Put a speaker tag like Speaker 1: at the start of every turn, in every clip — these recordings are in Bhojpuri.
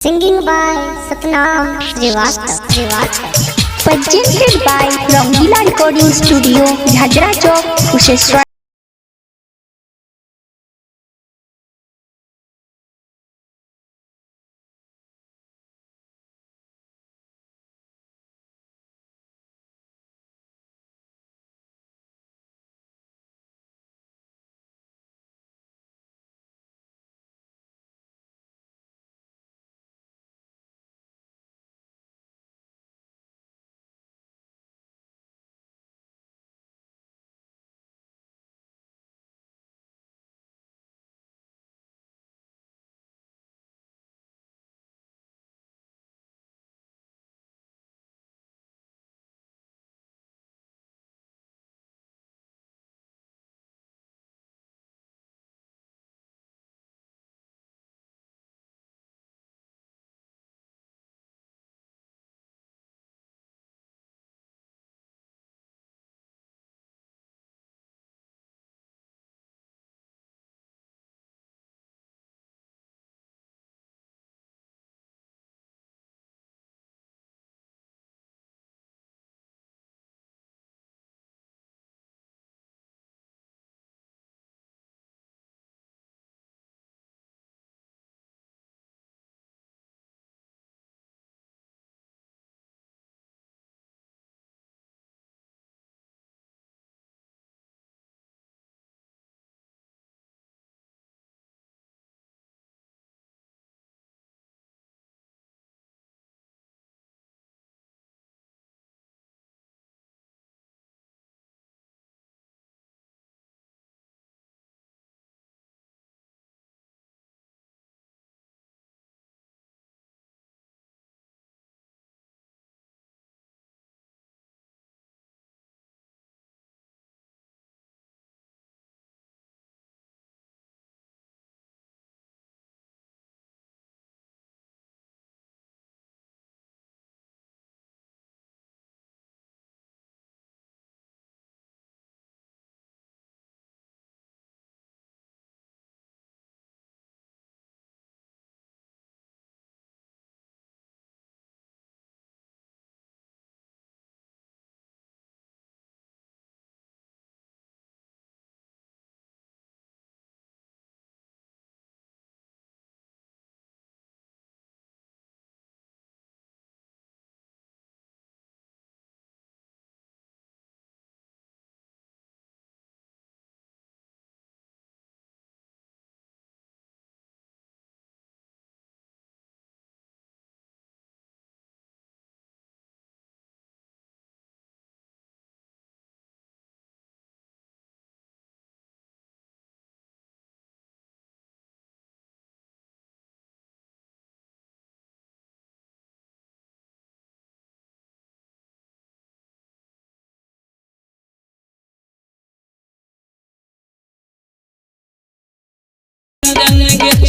Speaker 1: Singing by Satnam Srivastava.
Speaker 2: Presented by Rangila Recording Studio, Jhajra Chowk, Kusheshwar.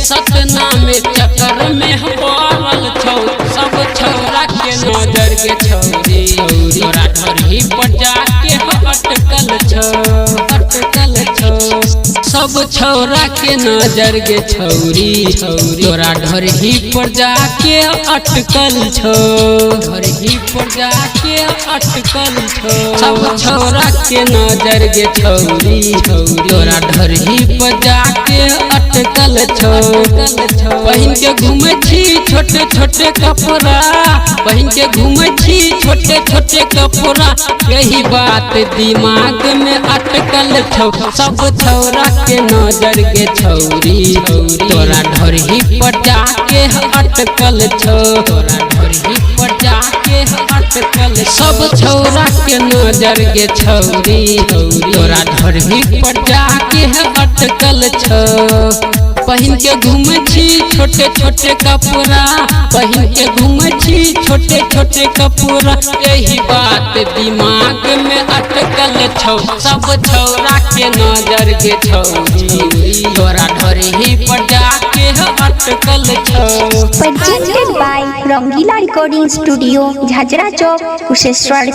Speaker 3: Satnam चक्कर में पड़ल छौ सब छौरा के नजर के छौरी तोरा ढरही पर जाके अटकल छौ सब छौरा के नजर के छौरी तोरा ढरही पर जाके अटकल छौ ढरही पर जाके अटकल छौ सब छौरा के नजर के छौरी तोरा ढरही पर जाके अटकल छौ पहिन के घूमे छी छोटे छोटे कपड़ा पहिन के घूमे छी छोटे छोटे कपड़ा यही बात दिमाग में अटकल छौ सब छौरा के नजर के छौरी तोरा ढरही पर जाके अटकल छौ तोरा ढरही पर जाके अटकल सब छौरा के नजर के छौरी तोरा ढरही पर जाके अटकल छौ पहिन के घूमे छी छोटे छोटे कपड़ा पहिन के घूमे छी छोटे छोटे कपड़ा यही बात दिमाग में अटकल छौ सब छौरा के नजर के छौरी तोरा ढरही पर जाके अटकल छौ।
Speaker 2: Presented by Rangila Recording Studio, Jhajra Chowk, Kusheshwar.